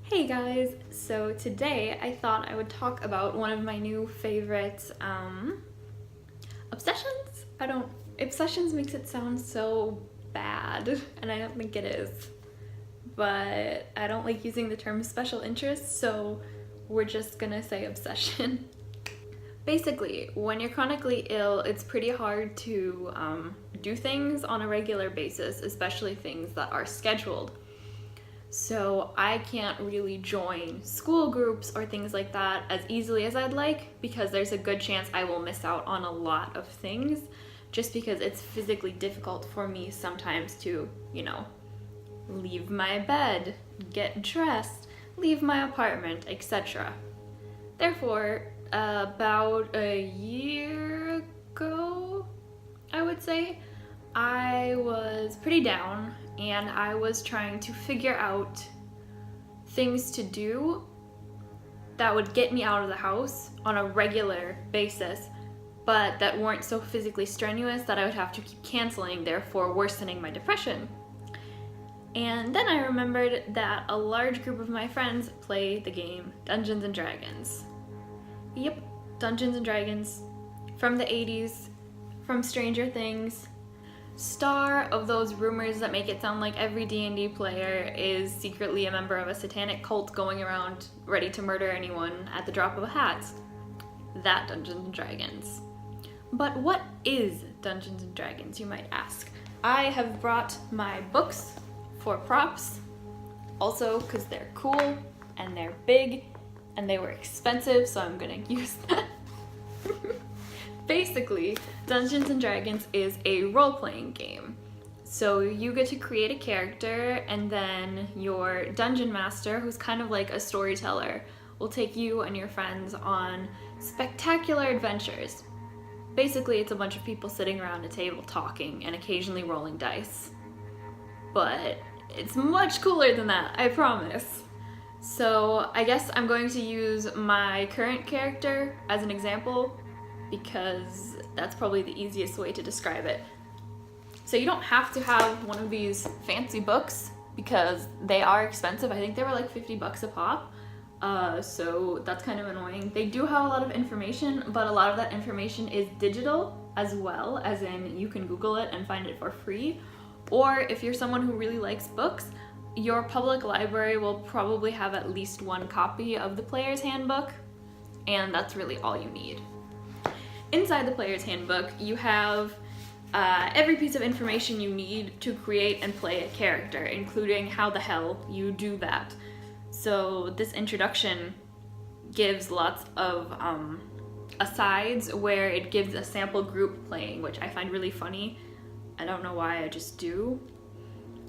Hey guys, so today I thought I would talk about one of my new favorite obsessions. Obsessions makes it sound so bad, and I don't think it is. But I don't like using the term special interest, so we're just gonna say obsession. Basically, when you're chronically ill, it's pretty hard to do things on a regular basis, especially things that are scheduled. So I can't really join school groups or things like that as easily as I'd like because there's a good chance I will miss out on a lot of things just because it's physically difficult for me sometimes to, leave my bed, get dressed, leave my apartment, etc. Therefore, about a year ago, I would say, I was pretty down and I was trying to figure out things to do that would get me out of the house on a regular basis, but that weren't so physically strenuous that I would have to keep canceling, therefore worsening my depression. And then I remembered that a large group of my friends play the game Dungeons and Dragons. Yep, Dungeons and Dragons from the 80s, from Stranger Things. Star of those rumors that make it sound like every D&D player is secretly a member of a satanic cult going around ready to murder anyone at the drop of a hat. That Dungeons and Dragons. But what is Dungeons and Dragons, you might ask? I have brought my books for props, also because they're cool and they're big and they were expensive, so I'm gonna use that. Basically, Dungeons and Dragons is a role-playing game. So you get to create a character and then your dungeon master, who's kind of like a storyteller, will take you and your friends on spectacular adventures. Basically, it's a bunch of people sitting around a table talking and occasionally rolling dice. But it's much cooler than that, I promise. So I guess I'm going to use my current character as an example because that's probably the easiest way to describe it. So you don't have to have one of these fancy books because they are expensive. I think they were like $50 a pop. So that's kind of annoying. They do have a lot of information, but a lot of that information is digital as well, as in you can Google it and find it for free. Or if you're someone who really likes books, your public library will probably have at least one copy of the player's handbook, and that's really all you need. Inside the player's handbook, you have every piece of information you need to create and play a character, including how the hell you do that. So this introduction gives lots of asides where it gives a sample group playing, which I find really funny. I don't know why, I just do.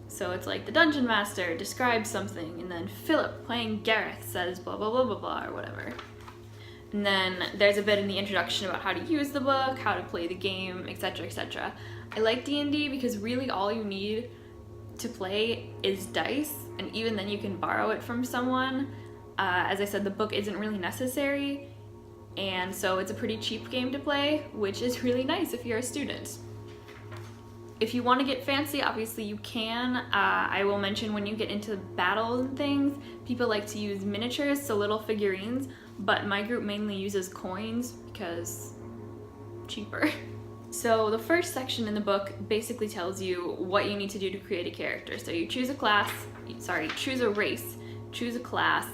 So it's like the Dungeon Master describes something, and then Philip playing Gareth says blah blah blah blah blah or whatever. And then there's a bit in the introduction about how to use the book, how to play the game, etc, etc. I like D&D because really all you need to play is dice, and even then you can borrow it from someone. As I said, the book isn't really necessary, and so it's a pretty cheap game to play, which is really nice if you're a student. If you want to get fancy, obviously you can. I will mention when you get into battles and things, people like to use miniatures, so little figurines, but my group mainly uses coins because cheaper. So the first section in the book basically tells you what you need to do to create a character. So you choose choose a race, choose a class,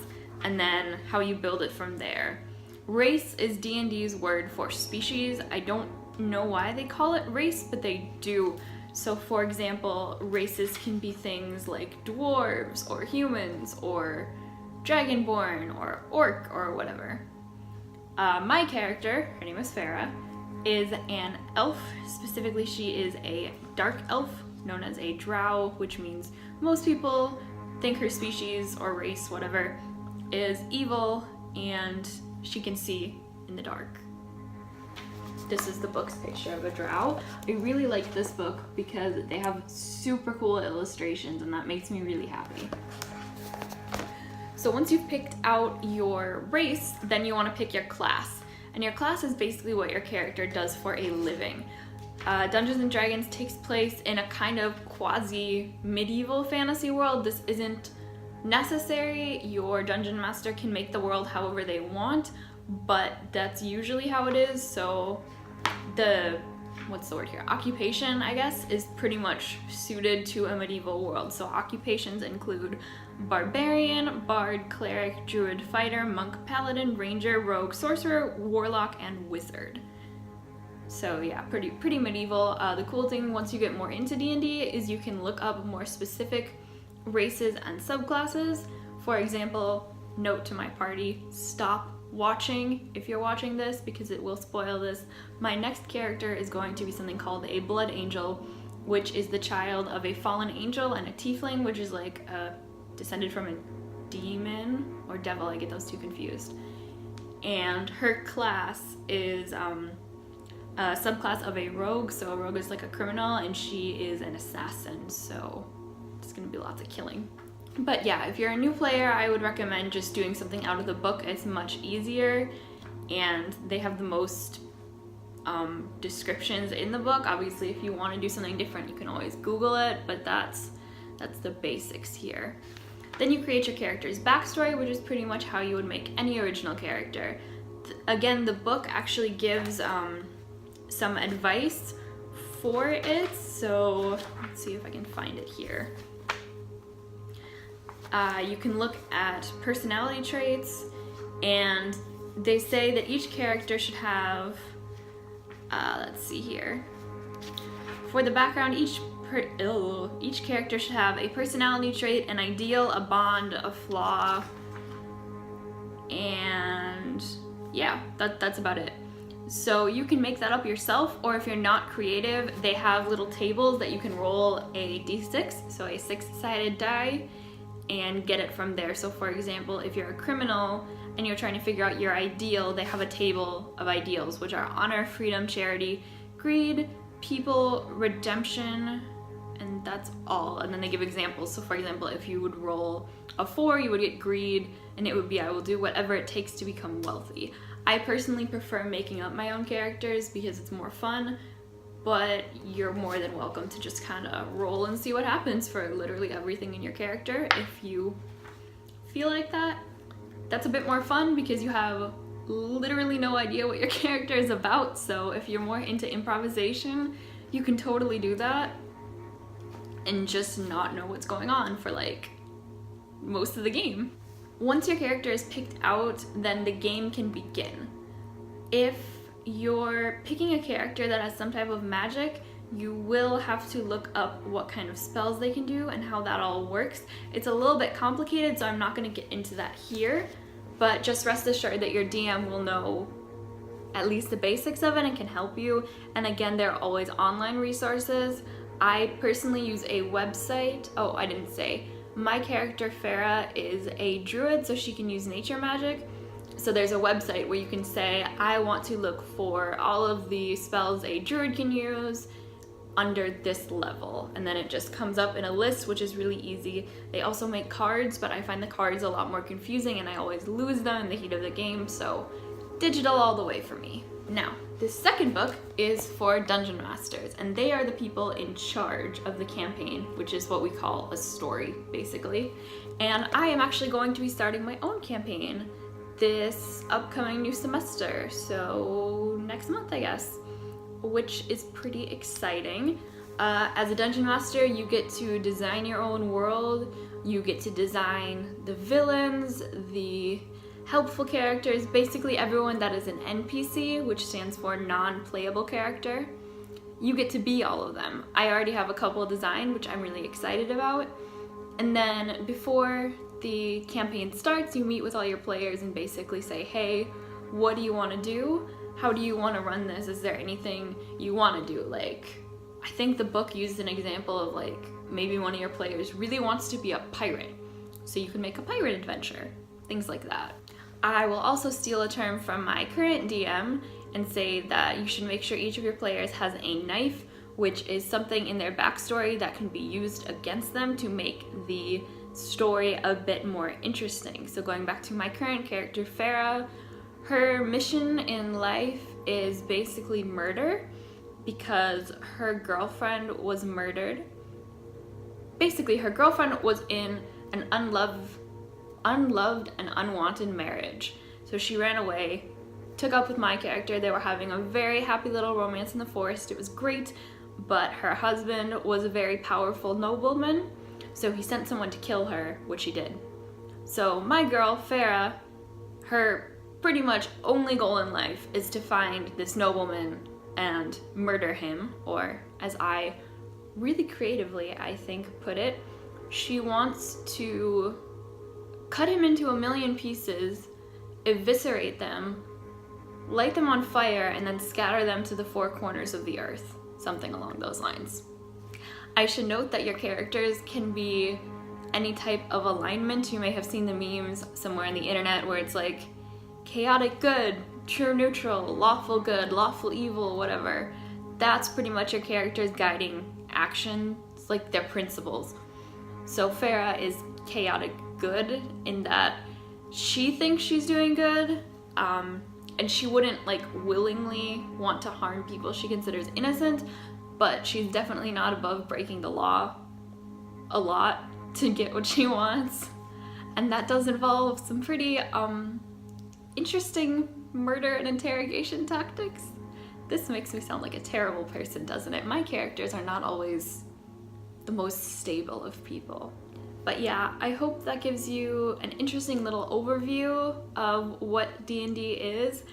and then how you build it from there. Race is D&D's word for species. I don't know why they call it race, but they do. So for example, races can be things like dwarves or humans or dragonborn or orc or whatever. My character, her name is Farah, is an elf. Specifically, she is a dark elf known as a drow, which means most people think her species or race, whatever, is evil and she can see in the dark. This is the book's picture of a drow. I really like this book because they have super cool illustrations and that makes me really happy. So once you've picked out your race, then you want to pick your class. And your class is basically what your character does for a living. Dungeons and Dragons takes place in a kind of quasi-medieval fantasy world. This isn't necessary. Your dungeon master can make the world however they want, but that's usually how it is. So the, what's the word here, occupation, I guess, is pretty much suited to a medieval world. So occupations include barbarian, bard, cleric, druid, fighter, monk, paladin, ranger, rogue, sorcerer, warlock, and wizard. So yeah, pretty medieval. The cool thing once you get more into D&D is you can look up more specific races and subclasses. For example, note to my party, stop watching if you're watching this because it will spoil this. My next character is going to be something called a blood angel, which is the child of a fallen angel and a tiefling, which is like descended from a demon or devil. I get those two confused. And her class is a subclass of a rogue. So a rogue is like a criminal and she is an assassin. So it's gonna be lots of killing. But yeah, if you're a new player, I would recommend just doing something out of the book. It's much easier and they have the most descriptions in the book. Obviously, if you want to do something different, you can always Google it, but that's the basics here. Then you create your character's backstory, which is pretty much how you would make any original character. Again, the book actually gives some advice for it, so let's see if I can find it here. You can look at personality traits, and they say that each character should have, let's see here. For the background, each character should have a personality trait, an ideal, a bond, a flaw, and yeah, that's about it. So you can make that up yourself, or if you're not creative, they have little tables that you can roll a d6, so a 6-sided die, and get it from there. So for example, if you're a criminal and you're trying to figure out your ideal, they have a table of ideals, which are honor, freedom, charity, greed, people, redemption, and that's all. And then they give examples. So for example, if you would roll a 4, you would get greed, and it would be I will do whatever it takes to become wealthy. I personally prefer making up my own characters because it's more fun, but you're more than welcome to just kind of roll and see what happens for literally everything in your character if you feel like that. That's a bit more fun because you have literally no idea what your character is about, so if you're more into improvisation, you can totally do that and just not know what's going on for like most of the game. Once your character is picked out, then the game can begin. If you're picking a character that has some type of magic, you will have to look up what kind of spells they can do and how that all works. It's a little bit complicated, so I'm not going to get into that here, but just rest assured that your DM will know at least the basics of it and can help you. And again, there are always online resources. I personally use a website. Oh, I didn't say. My character Farah is a druid, so she can use nature magic. So there's a website where you can say, I want to look for all of the spells a druid can use under this level. And then it just comes up in a list, which is really easy. They also make cards, but I find the cards a lot more confusing and I always lose them in the heat of the game, so digital all the way for me. Now, the second book is for dungeon masters, and they are the people in charge of the campaign, which is what we call a story, basically. And I am actually going to be starting my own campaign this upcoming new semester, so next month I guess, which is pretty exciting. As a dungeon master, you get to design your own world, you get to design the villains, the helpful characters, basically everyone that is an NPC, which stands for non-playable character. You get to be all of them. I already have a couple designed, which I'm really excited about. And then before the campaign starts, you meet with all your players and basically say, hey, what do you want to do? How do you want to run this? Is there anything you want to do? Like, I think the book used an example of like, maybe one of your players really wants to be a pirate, so you can make a pirate adventure, things like that. I will also steal a term from my current DM and say that you should make sure each of your players has a knife, which is something in their backstory that can be used against them to make the story a bit more interesting. So going back to my current character, Farah, her mission in life is basically murder because her girlfriend was murdered. Basically, her girlfriend was in an unloved and unwanted marriage. So she ran away, took up with my character. They were having a very happy little romance in the forest. It was great, but her husband was a very powerful nobleman, so he sent someone to kill her, which he did. So my girl, Farah, her pretty much only goal in life is to find this nobleman and murder him, or as I really creatively, I think, put it, she wants to cut him into a million pieces, eviscerate them, light them on fire, and then scatter them to the four corners of the earth. Something along those lines. I should note that your characters can be any type of alignment. You may have seen the memes somewhere on the internet where it's like chaotic good, true neutral, lawful good, lawful evil, whatever. That's pretty much your character's guiding action. It's like their principles. So Farah is chaotic good in that she thinks she's doing good, and she wouldn't like willingly want to harm people she considers innocent, but she's definitely not above breaking the law a lot to get what she wants. And that does involve some pretty interesting murder and interrogation tactics. This makes me sound like a terrible person, doesn't it? My characters are not always the most stable of people. But yeah, I hope that gives you an interesting little overview of what D&D is,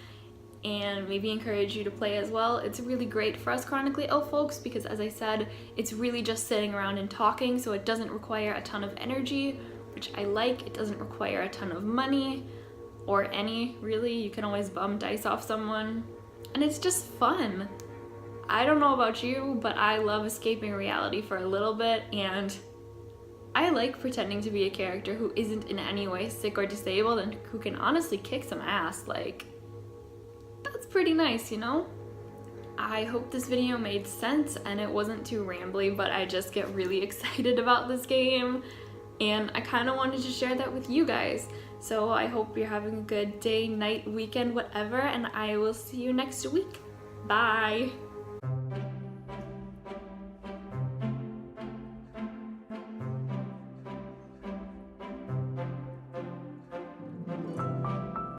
and maybe encourage you to play as well. It's really great for us chronically ill folks because, as I said, it's really just sitting around and talking, so it doesn't require a ton of energy, which I like. It doesn't require a ton of money, or any, really. You can always bum dice off someone, and it's just fun. I don't know about you, but I love escaping reality for a little bit, and I like pretending to be a character who isn't in any way sick or disabled and who can honestly kick some ass. Like, that's pretty nice, you know? I hope this video made sense and it wasn't too rambly, but I just get really excited about this game and I kind of wanted to share that with you guys. So I hope you're having a good day, night, weekend, whatever, and I will see you next week. Bye!